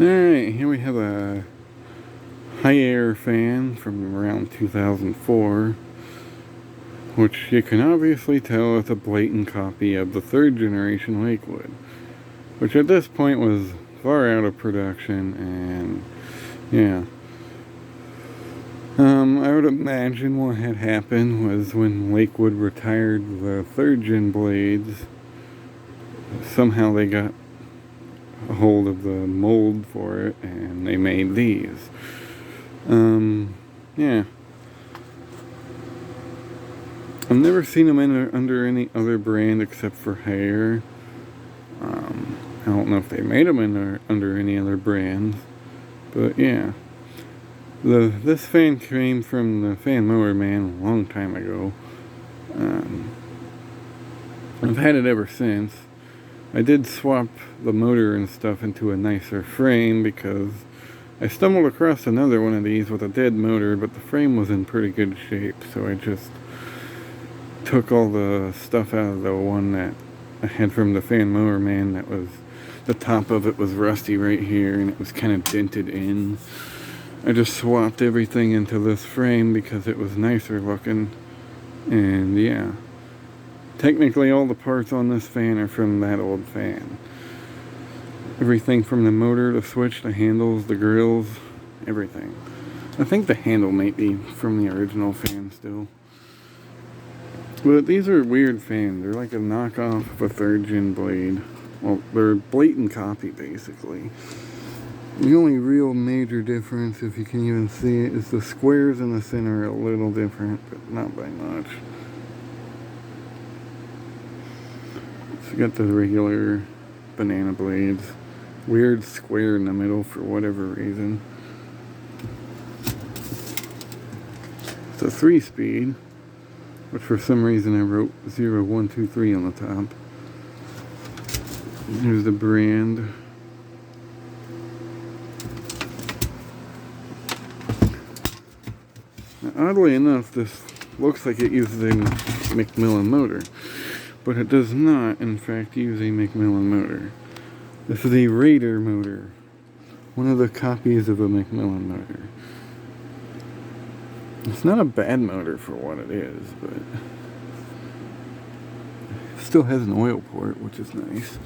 Alright, here we have a high air fan from around 2004, which you can obviously tell is a blatant copy of the third generation Lakewood, which at this point was far out of production. And yeah, I would imagine what had happened was when Lakewood retired the third gen blades, somehow they got a hold of the mold for it and they made these. Yeah. I've never seen them under any other brand except for Hair. I don't know if they made them under any other brands, but yeah. This fan came from the Fan Mower Man a long time ago. I've had it ever since. I did swap the motor and stuff into a nicer frame because I stumbled across another one of these with a dead motor, but the frame was in pretty good shape, so I just took all the stuff out of the one that I had from the Fan Mower Man. That was, the top of it was rusty right here and it was kind of dented in. I just swapped everything into this frame because it was nicer looking. And yeah, technically all the parts on this fan are from that old fan. Everything from the motor, the switch, the handles, the grills, everything. I think the handle might be from the original fan still. But these are weird fans. They're like a knockoff of a third gen blade. Well, they're a blatant copy, basically. The only real major difference, if you can even see it, is the squares in the center are a little different, but not by much. So you got the regular banana blades. Weird square in the middle for whatever reason. It's a 3-speed, which for some reason I wrote 0123 on the top. Here's the brand. Now, oddly enough, this looks like it uses a McMillan motor, but it does not, in fact, use a McMillan motor. This is a Raider motor, one of the copies of a McMillan motor. It's not a bad motor for what it is, but it still has an oil port, which is nice.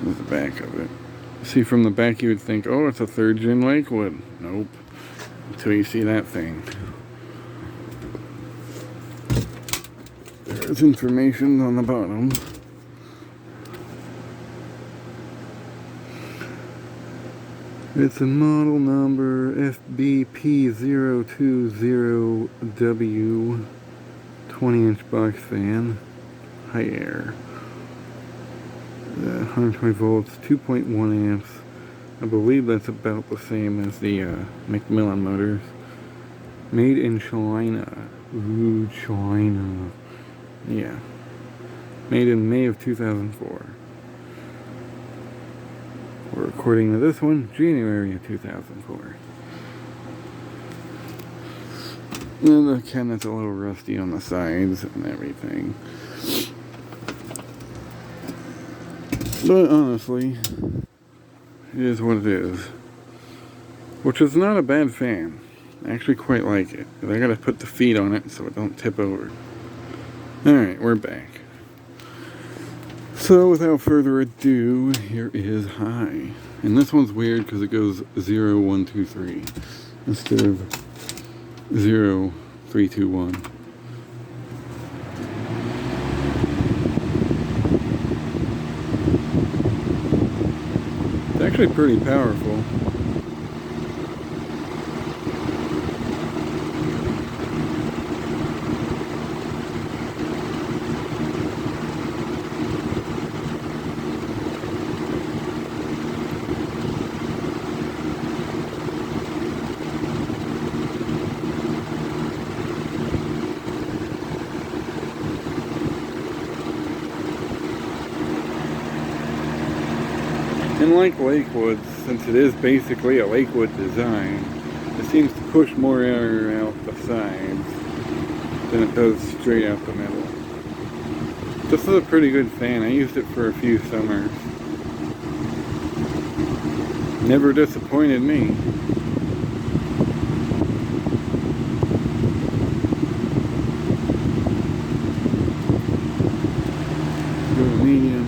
There's the back of it. See, from the back you would think, oh, it's a third gen Lakewood. Nope. Until you see that thing. There's information on the bottom. It's a model number FBP020W 20-inch box fan, high air. 120 volts, 2.1 amps. I believe that's about the same as the McMillan motors. Made in China. Ooh, China. Yeah. Made in May of 2004. We're recording to this one, January of 2004. And the cabinet's a little rusty on the sides and everything. But honestly, it is what it is. Which is not a bad fan. I actually quite like it. But I gotta put the feet on it so it don't tip over. Alright, we're back. So without further ado, here is high. And this one's weird because it goes 0123 instead of 0321. It's actually pretty powerful. And like Lakewood, since it is basically a Lakewood design, it seems to push more air out the sides than it does straight out the middle. This is a pretty good fan. I used it for a few summers. Never disappointed me. Go medium.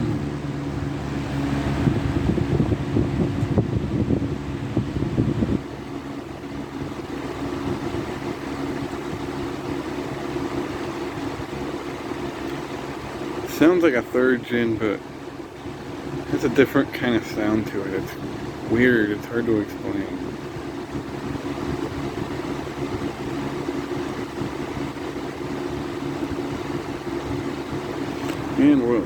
Sounds like a 3rd gen, but has a different kind of sound to it. It's weird. It's hard to explain. And low.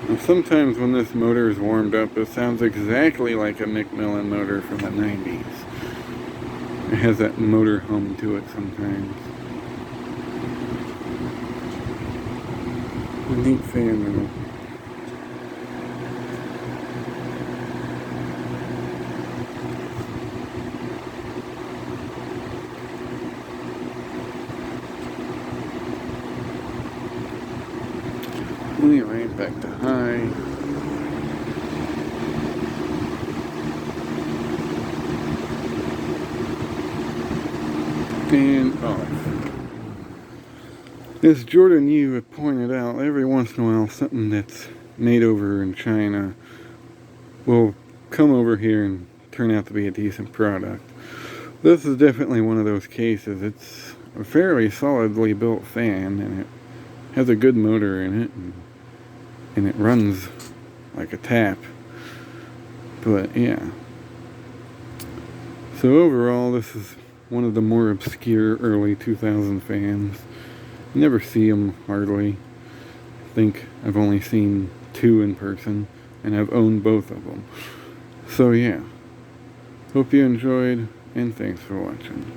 Now sometimes when this motor is warmed up, it sounds exactly like a Macmillan motor from the 90s. It has that motor hum to it sometimes. A neat fan though. Anyway, back to high. And off. As Jordan Yu had pointed out, every once in a while something that's made over in China will come over here and turn out to be a decent product. This is definitely one of those cases. It's a fairly solidly built fan, and it has a good motor in it, and it runs like a tap. But yeah. So overall, this is one of the more obscure early 2000 fans. You never see them hardly. I think I've only seen 2 in person, and I've owned both of them. So yeah. Hope you enjoyed, and thanks for watching.